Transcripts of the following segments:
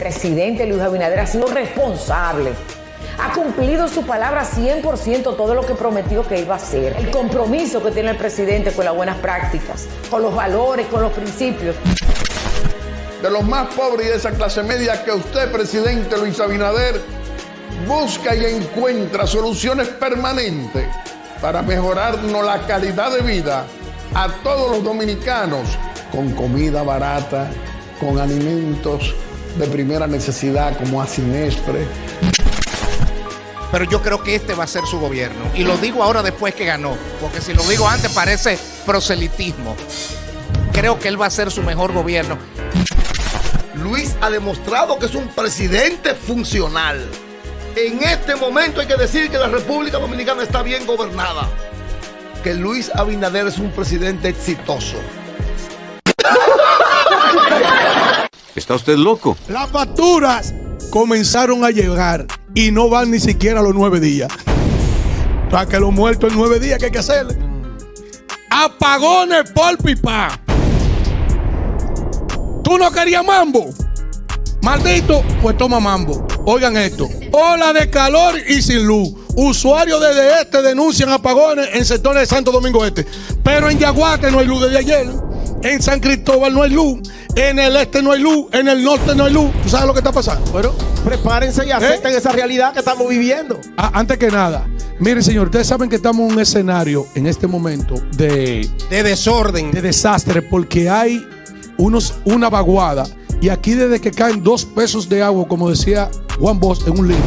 presidente Luis Abinader ha sido responsable. Ha cumplido su palabra 100%, todo lo que prometió que iba a hacer. El compromiso que tiene el presidente con las buenas prácticas, con los valores, con los principios. De los más pobres y de esa clase media que usted, presidente Luis Abinader, busca y encuentra soluciones permanentes para mejorarnos la calidad de vida a todos los dominicanos, con comida barata, con alimentos de primera necesidad como Asinespre. Pero yo creo que este va a ser su gobierno. Y lo digo ahora después que ganó, porque si lo digo antes parece proselitismo. Creo que él va a ser su mejor gobierno. Luis ha demostrado que es un presidente funcional. En este momento hay que decir que la República Dominicana está bien gobernada. Que Luis Abinader es un presidente exitoso. ¿Está usted loco? Las facturas comenzaron a llegar y no van ni siquiera a los 9 días. O sea que los muertos en 9 días, ¿qué hay que hacerle? Apagones por pipa. ¿Tú no querías mambo? Maldito, pues toma mambo. Oigan esto. Ola de calor y sin luz. Usuarios desde este denuncian apagones en sectores de Santo Domingo Este. Pero en Yaguate no hay luz desde ayer. En San Cristóbal no hay luz. En el este no hay luz. En el norte no hay luz. ¿Tú sabes lo que está pasando? Bueno, prepárense y acepten esa realidad que estamos viviendo. Antes que nada, miren, señor, ustedes saben que estamos en un escenario en este momento de desorden, de desastre, porque hay una vaguada. Y aquí desde que caen 2 pesos de agua, como decía Juan Bosch en un libro,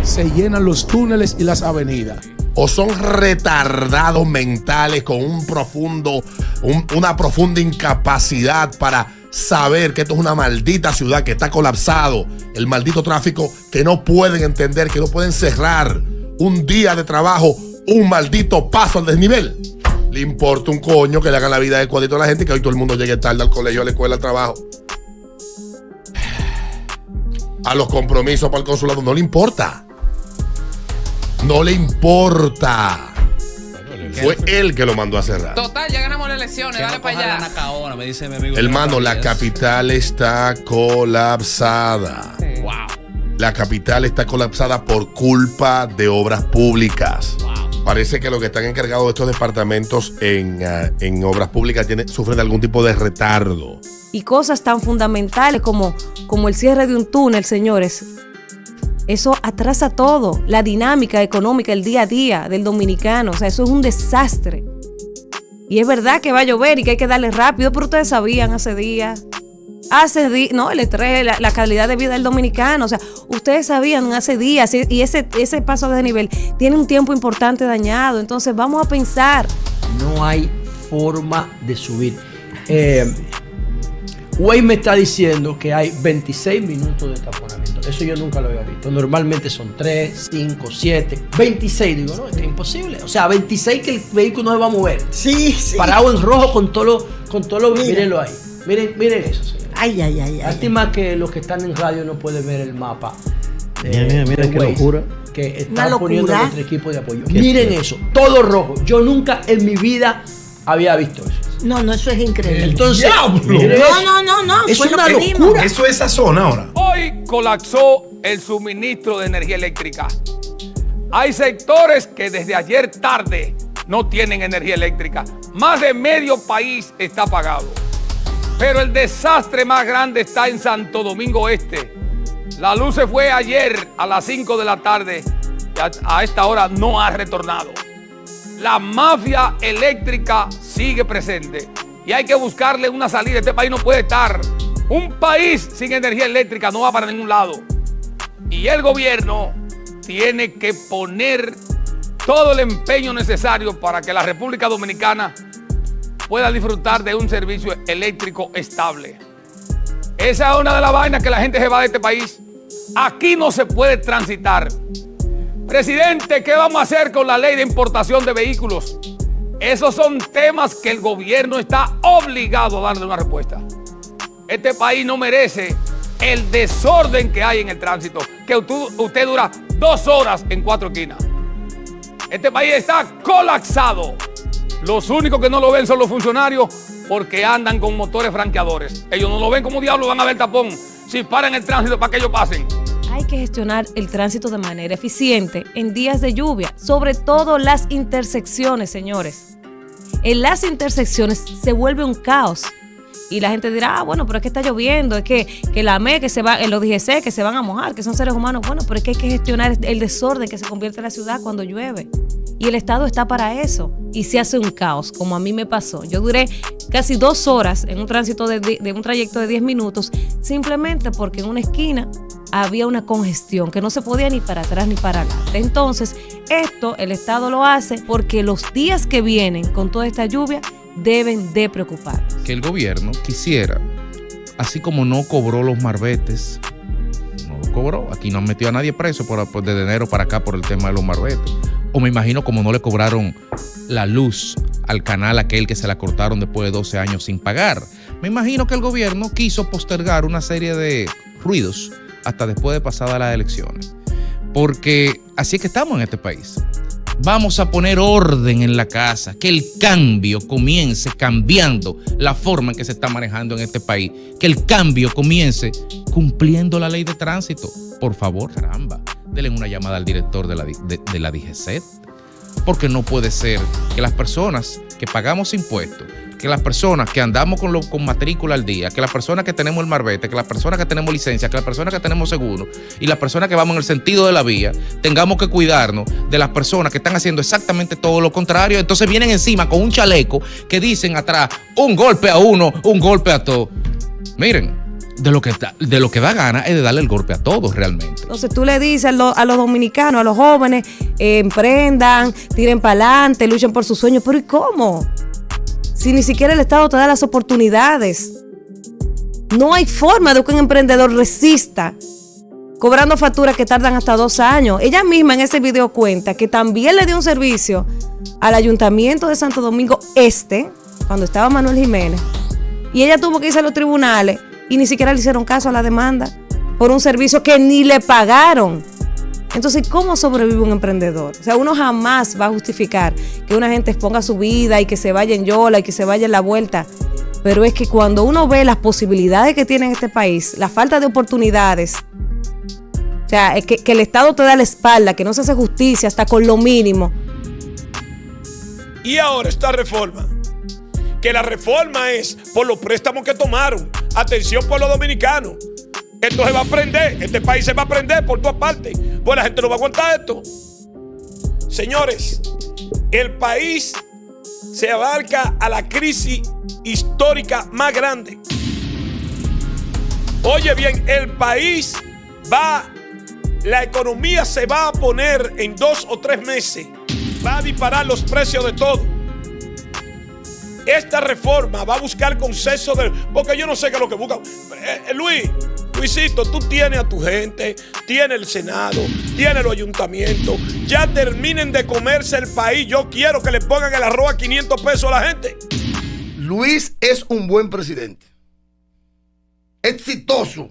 se llenan los túneles y las avenidas. O son retardados mentales con una profunda incapacidad para saber que esto es una maldita ciudad que está colapsado, el maldito tráfico, que no pueden entender, que no pueden cerrar un día de trabajo, un maldito paso al desnivel. Le importa un coño que le hagan la vida de cuadrito a la gente, que hoy todo el mundo llegue tarde al colegio, a la escuela, al trabajo. A los compromisos para el consulado no le importa. No le importa. Fue él que lo mandó a cerrar. Total, ya ganamos las elecciones, dale para allá. Nacaona, me dice mi amigo. Hermano, la capital está colapsada. Sí. Wow. La capital está colapsada por culpa de obras públicas. Wow. Parece que los que están encargados de estos departamentos en obras públicas sufren de algún tipo de retardo. Y cosas tan fundamentales como el cierre de un túnel, señores. Eso atrasa todo, la dinámica económica, el día a día del dominicano. O sea, eso es un desastre. Y es verdad que va a llover y que hay que darle rápido, pero ustedes sabían hace días. No, el estrés, la calidad de vida del dominicano. O sea, ustedes sabían hace días y ese paso de nivel tiene un tiempo importante dañado. Entonces, vamos a pensar. No hay forma de subir. Waze me está diciendo que hay 26 minutos de taponamiento. Eso yo nunca lo había visto. Normalmente son 3, 5, 7, 26. Digo, no, es que es imposible. O sea, 26 que el vehículo no se va a mover. Sí, sí. Parado en rojo con todo lo. Mírenlo ahí. Miren eso, señor. Ay. Lástima que los que están en radio no pueden ver el mapa. Mira qué locura. Que está poniendo nuestro equipo de apoyo. Miren eso, todo rojo. Yo nunca en mi vida había visto eso. No, eso es increíble. Entonces, no. Es una locura. Eso es esa zona ahora. Hoy colapsó el suministro de energía eléctrica. Hay sectores que desde ayer tarde no tienen energía eléctrica. Más de medio país está apagado. Pero el desastre más grande está en Santo Domingo Este. La luz se fue ayer a las 5 de la tarde y a esta hora no ha retornado. La mafia eléctrica sigue presente y hay que buscarle una salida. Este país no puede estar. Un país sin energía eléctrica no va para ningún lado. Y el gobierno tiene que poner todo el empeño necesario para que la República Dominicana pueda disfrutar de un servicio eléctrico estable. Esa es una de las vainas que la gente se va de este país. Aquí no se puede transitar. Presidente, ¿qué vamos a hacer con la ley de importación de vehículos? Esos son temas que el gobierno está obligado a darle una respuesta. Este país no merece el desorden que hay en el tránsito, que usted dura 2 horas en 4 esquinas. Este país está colapsado. Los únicos que no lo ven son los funcionarios porque andan con motores franqueadores. Ellos no lo ven como diablos van a ver el tapón. si paran el tránsito para que ellos pasen. Hay que gestionar el tránsito de manera eficiente en días de lluvia, sobre todo las intersecciones, señores. En las intersecciones se vuelve un caos. Y la gente dirá, bueno, pero es que está lloviendo, es que la AME, que se va, los DGC, que se van a mojar, que son seres humanos. Bueno, pero es que hay que gestionar el desorden que se convierte en la ciudad cuando llueve. Y el Estado está para eso. Y se hace un caos, como a mí me pasó. Yo duré casi 2 horas en un tránsito de un trayecto de 10 minutos, simplemente porque en una esquina había una congestión que no se podía ni para atrás ni para adelante. Entonces, esto el Estado lo hace porque los días que vienen con toda esta lluvia deben de preocupar. Que el gobierno quisiera, así como no cobró los marbetes, no lo cobró, aquí no han metido a nadie preso desde enero para acá por el tema de los marbetes, o me imagino como no le cobraron la luz al canal aquel que se la cortaron después de 12 años sin pagar. Me imagino que el gobierno quiso postergar una serie de ruidos hasta después de pasadas las elecciones, porque así es que estamos en este país. Vamos a poner orden en la casa, que el cambio comience cambiando la forma en que se está manejando en este país, que el cambio comience cumpliendo la ley de tránsito. Por favor, caramba, denle una llamada al director de la DGCET, porque no puede ser que las personas que pagamos impuestos, que las personas que andamos con matrícula al día, que las personas que tenemos el marbete, que las personas que tenemos licencia, que las personas que tenemos seguro y las personas que vamos en el sentido de la vía, tengamos que cuidarnos de las personas que están haciendo exactamente todo lo contrario. Entonces vienen encima con un chaleco que dicen atrás, un golpe a uno, un golpe a todos. Miren, de lo que da gana es de darle el golpe a todos realmente. Entonces tú le dices a los dominicanos, a los jóvenes, emprendan, tiren para adelante, luchen por sus sueños, pero ¿y cómo? Si ni siquiera el Estado te da las oportunidades. No hay forma de que un emprendedor resista cobrando facturas que tardan hasta 2 años. Ella misma en ese video cuenta que también le dio un servicio al Ayuntamiento de Santo Domingo Este, cuando estaba Manuel Jiménez, y ella tuvo que irse a los tribunales y ni siquiera le hicieron caso a la demanda por un servicio que ni le pagaron. Entonces, ¿cómo sobrevive un emprendedor? O sea, uno jamás va a justificar que una gente exponga su vida y que se vaya en yola y que se vaya en la vuelta. Pero es que cuando uno ve las posibilidades que tiene en este país, la falta de oportunidades, o sea, es que el Estado te da la espalda, que no se hace justicia hasta con lo mínimo. Y ahora esta reforma, que la reforma es por los préstamos que tomaron. Atención, pueblo dominicano. Esto se va a prender, este país se va a prender por todas partes. Pues la gente no va a aguantar esto. Señores, el país se abarca a la crisis histórica más grande. Oye bien, el país la economía se va a poner en 2 o 3 meses. Va a disparar los precios de todo. Esta reforma va a buscar consenso porque yo no sé qué es lo que buscan. Luisito, tú tienes a tu gente, tienes el Senado, tienes los ayuntamientos. Ya terminen de comerse el país. Yo quiero que le pongan el arroz a 500 pesos a la gente. Luis es un buen presidente. Exitoso.